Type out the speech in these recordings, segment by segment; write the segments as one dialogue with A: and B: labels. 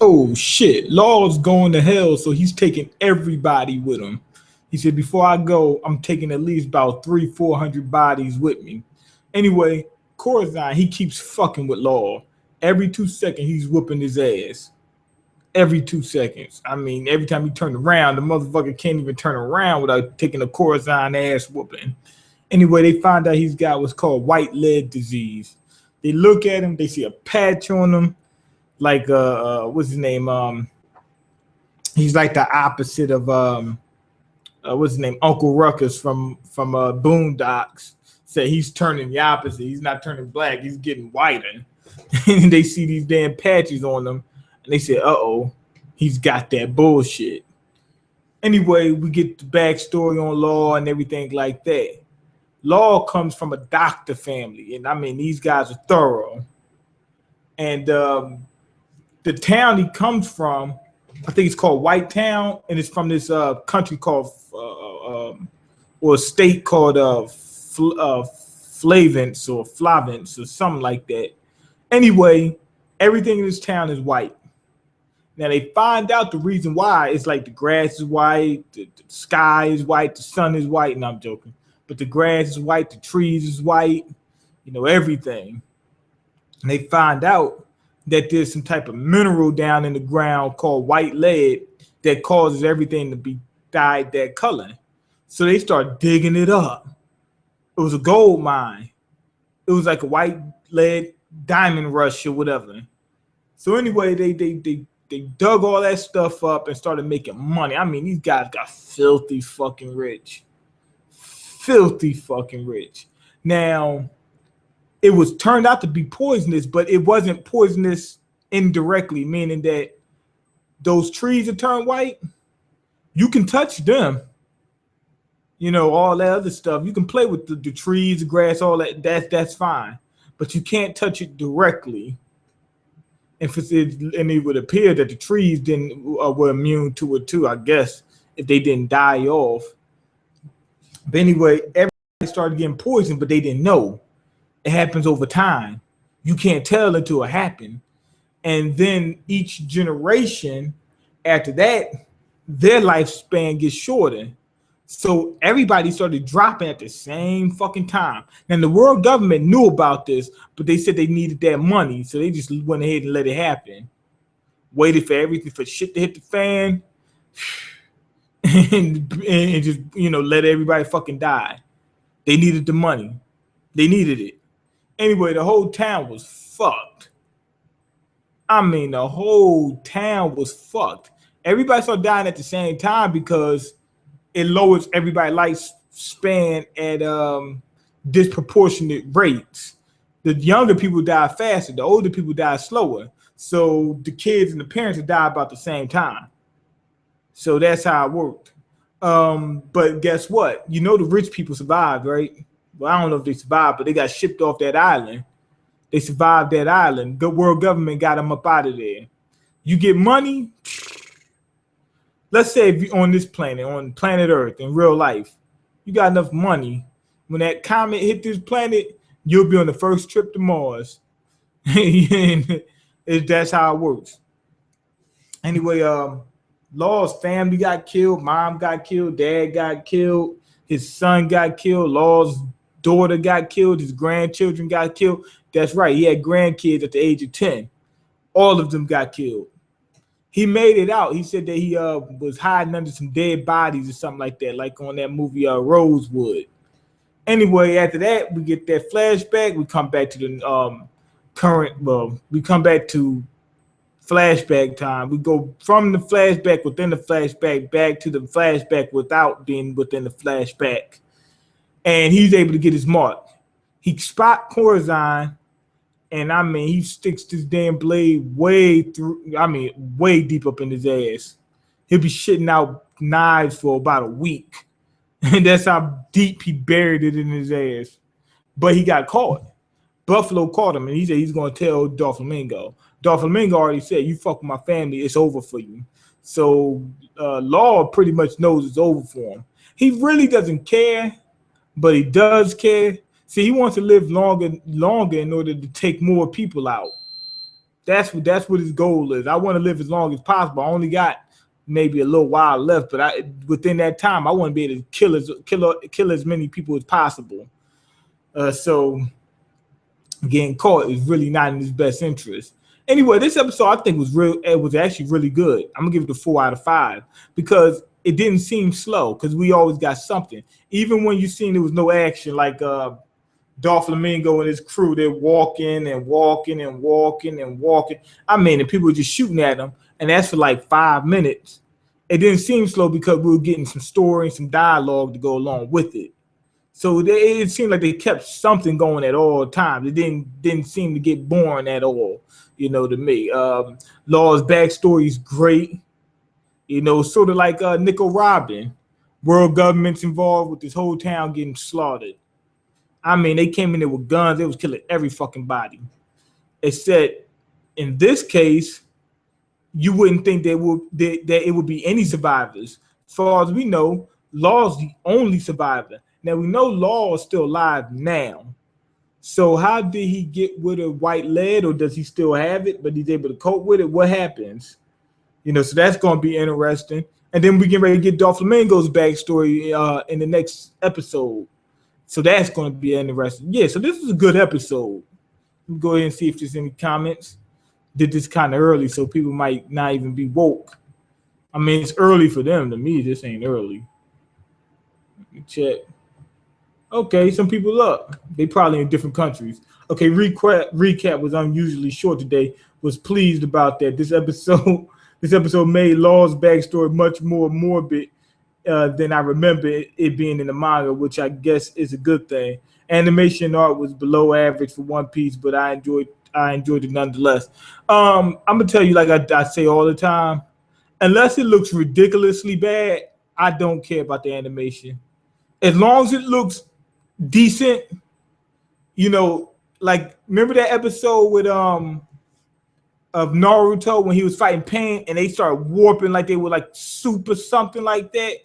A: Oh shit, Law's going to hell, so he's taking everybody with him. He said, before I go, I'm taking at least about 400 bodies with me. Anyway, Corazon, he keeps fucking with Law. Every 2 seconds, he's whooping his ass. Every 2 seconds. I mean, every time he turned around, the motherfucker can't even turn around without taking a Corazon ass whooping. Anyway, they find out he's got what's called white lead disease. They look at him, they see a patch on him, like what's his name? He's like the opposite of what's his name? Uncle Ruckus from Boondocks. Said he's turning the opposite. He's not turning black. He's getting whiter. And they see these damn patches on him, and they say, "Uh-oh, he's got that bullshit." Anyway, we get the backstory on Law and everything like that. Law comes from a doctor family, and I mean these guys are thorough. And the town he comes from, I think it's called White Town, and it's from this country called or a state called Flavence or Flavence or something like that. Anyway, everything in this town is white. Now they find out the reason why. It's like the grass is white, the sky is white, the sun is white, and I'm joking. But the grass is white, the trees is white, everything. And they find out that there's some type of mineral down in the ground called white lead that causes everything to be dyed that color. So they start digging it up. It was a gold mine. It was like a white lead diamond rush or whatever. So anyway, they dug all that stuff up and started making money. I mean, these guys got filthy fucking rich. Filthy fucking rich. Now, it was turned out to be poisonous, but it wasn't poisonous indirectly, meaning that those trees that turn white, you can touch them. All that other stuff. You can play with the trees, the grass, all that. That's fine. But you can't touch it directly. And it would appear that the trees were immune to it too, I guess, if they didn't die off. But anyway, everybody started getting poisoned, but they didn't know. It happens over time. You can't tell until it happened. And then each generation after that, their lifespan gets shorter. So everybody started dropping at the same fucking time. And the world government knew about this, but they said they needed that money. So they just went ahead and let it happen. Waited for everything, for shit to hit the fan. And just, let everybody fucking die. They needed the money. They needed it. Anyway, the whole town was fucked. I mean, the whole town was fucked. Everybody started dying at the same time because it lowers everybody's lifespan at disproportionate rates. The younger people die faster. The older people die slower. So the kids and the parents would die about the same time. So that's how it worked. But guess what? The rich people survived, right? Well, I don't know if they survived, but they got shipped off that island. They survived that island. The world government got them up out of there. You get money. Let's say if you're on this planet, on planet Earth, in real life, you got enough money. When that comet hit this planet, you'll be on the first trip to Mars. That's how it works. Anyway, Law's family got killed. Mom got killed. Dad got killed. His son got killed. Law's daughter got killed. His grandchildren got killed. That's right. He had grandkids at the age of 10. All of them got killed. He made it out. He said that he was hiding under some dead bodies or something like that, like on that movie Rosewood. Anyway, after that, we get that flashback. We come back to the we come back to flashback time. We go from the flashback within the flashback back to the flashback without being within the flashback. And he's able to get his mark. He spot Corazon, and I mean, he sticks this damn blade way deep up in his ass. He'll be shitting out knives for about a week. And that's how deep he buried it in his ass. But he got caught. Buffalo caught him, and he said he's going to tell Doflamingo. Doflamingo already said, you fuck with my family, it's over for you. So Law pretty much knows it's over for him. He really doesn't care, but he does care. See, he wants to live longer in order to take more people out. That's what his goal is. I want to live as long as possible. I only got maybe a little while left, but within that time, I want to be able to kill as many people as possible. So getting caught is really not in his best interest. Anyway, this episode I think was real. It was actually really good. I'm gonna give it a 4 out of 5 because it didn't seem slow. Because we always got something, even when you seen there was no action. Like Doflamingo and his crew, they're walking and walking and walking and walking. I mean, and people were just shooting at them, and that's for like 5 minutes. It didn't seem slow because we were getting some story and some dialogue to go along with it. So it seemed like they kept something going at all times. It didn't seem to get boring at all, to me. Law's backstory is great, sort of like Nico Robin. World government's involved with this whole town getting slaughtered. I mean, they came in there with guns. They was killing every fucking body. Except in this case, you wouldn't think that it would be any survivors. As far as we know, Law's the only survivor. Now, we know Law is still alive now. So how did he get rid of white lead, or does he still have it, but he's able to cope with it? What happens? So that's going to be interesting. And then we get ready to get Doflamingo's backstory in the next episode. So that's going to be interesting. Yeah, so this is a good episode. Let me go ahead and see if there's any comments. Did this kind of early, so people might not even be woke. I mean, it's early for them. To me, this ain't early. Let me check. Okay, some people up. They probably in different countries. Okay, recap was unusually short today. Was pleased about that. This episode made Law's backstory much more morbid than I remember it being in the manga, which I guess is a good thing. Animation art was below average for One Piece, but I enjoyed it nonetheless. I'm gonna tell you, like I say all the time, unless it looks ridiculously bad, I don't care about the animation. As long as it looks decent, like remember that episode with of Naruto when he was fighting Pain and they started warping like they were like super something like that.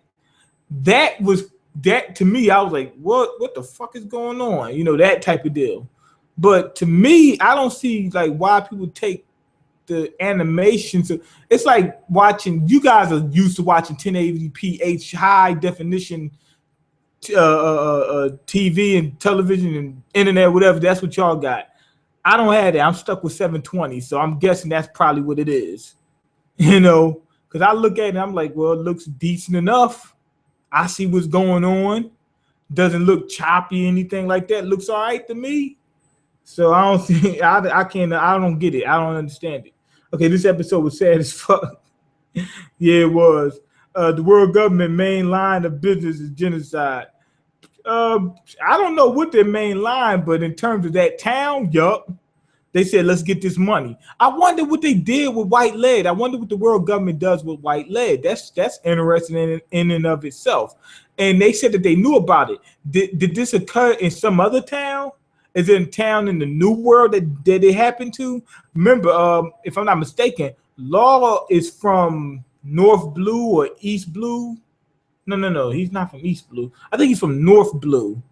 A: That to me, I was like, what the fuck is going on? That type of deal. But to me, I don't see like why people take the animation to. It's like watching. You guys are used to watching 1080p high definition TV and television and internet, whatever. That's what y'all got. I don't have that. I'm stuck with 720, so I'm guessing that's probably what it is. Because I look at it and I'm like, well, it looks decent enough. I see what's going on. Doesn't look choppy, anything like that. Looks all right to me. So I don't see. I don't get it. I don't understand it. Okay, this episode was sad as fuck. Yeah, it was. The world government main line of business is genocide. I don't know what their main line, but in terms of that town, yup, they said, let's get this money. I wonder what they did with white lead. I wonder what the world government does with white lead. That's interesting in and of itself. And they said that they knew about it. Did this occur in some other town? Is it a town in the New World that it happened to? Remember, if I'm not mistaken, Law is from North Blue or East Blue. No. He's not from East Blue. I think he's from North Blue.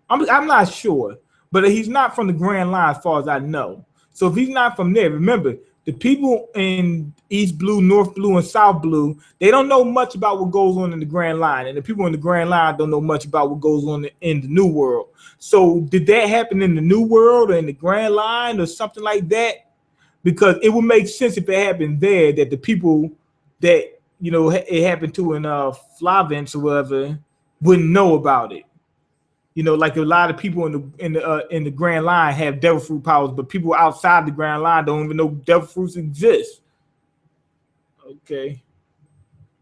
A: I'm not sure, but he's not from the Grand Line as far as I know. So if he's not from there, remember, the people in East Blue, North Blue, and South Blue, they don't know much about what goes on in the Grand Line. And the people in the Grand Line don't know much about what goes on in the New World. So did that happen in the New World or in the Grand Line or something like that? Because it would make sense if it happened there that the people that, it happened to in Flavence or whatever wouldn't know about it. Like a lot of people in the Grand Line have devil fruit powers, but people outside the Grand Line don't even know devil fruits exist. Okay,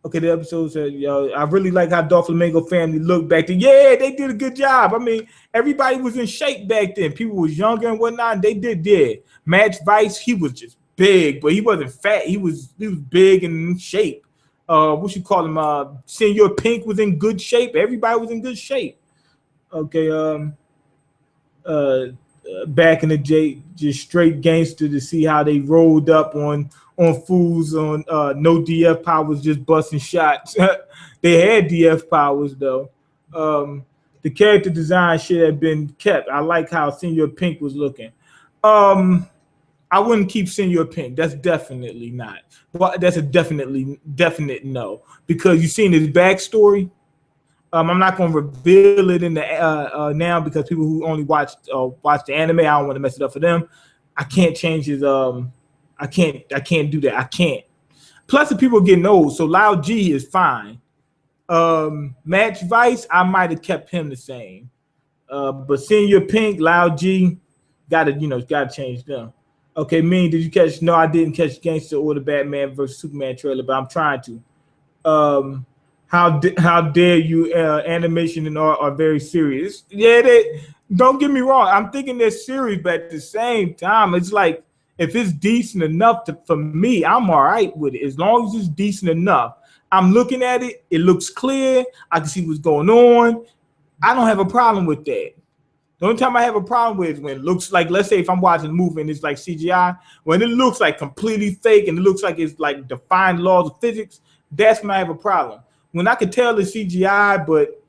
A: the episode said, I really like how Doflamingo family looked back then. Yeah, they did a good job. I mean, everybody was in shape back then. People was younger and whatnot. And they did. Match Vice, he was just big, but he wasn't fat. He was big and in shape. What you call him? Senor Pink was in good shape. Everybody was in good shape. Okay, back in the day, just straight gangster to see how they rolled up on fools on no DF powers, just busting shots. They had DF powers though. The character design should have been kept. I like how Senor Pink was looking. I wouldn't keep Senior Pink. That's definitely not. But that's a definite no, because you've seen his backstory. I'm not going to reveal it in the now, because people who only watch the anime, I don't want to mess it up for them. I can't change his I can't do that. I can't. Plus, the people are getting old, so Loud G is fine. Match Vice, I might have kept him the same. But Senior Pink, Loud G, gotta change them. Okay, Mean, did you catch? No, I didn't catch Gangster or the Batman versus Superman trailer, but I'm trying to. How dare you? Animation and art are very serious. Yeah, don't get me wrong. I'm thinking they're serious, but at the same time, it's like, if it's decent enough for me, I'm all right with it. As long as it's decent enough. I'm looking at it. It looks clear. I can see what's going on. I don't have a problem with that. The only time I have a problem with is when it looks like, let's say if I'm watching a movie and it's like CGI, when it looks like completely fake and it looks like it's like defying laws of physics, that's when I have a problem. When I can tell it's CGI, but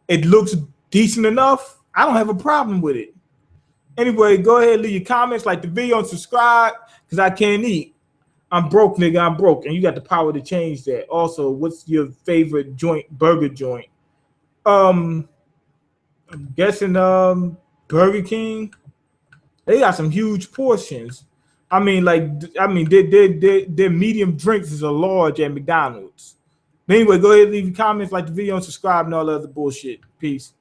A: it looks decent enough, I don't have a problem with it. Anyway, go ahead and leave your comments, like the video, and subscribe, because I can't eat. I'm broke, nigga. I'm broke. And you got the power to change that. Also, what's your favorite burger joint? I'm guessing Burger King. They got some huge portions. Their medium drinks is a large at McDonald's. But anyway, go ahead and leave your comments, like the video, and subscribe, and all the other bullshit. Peace.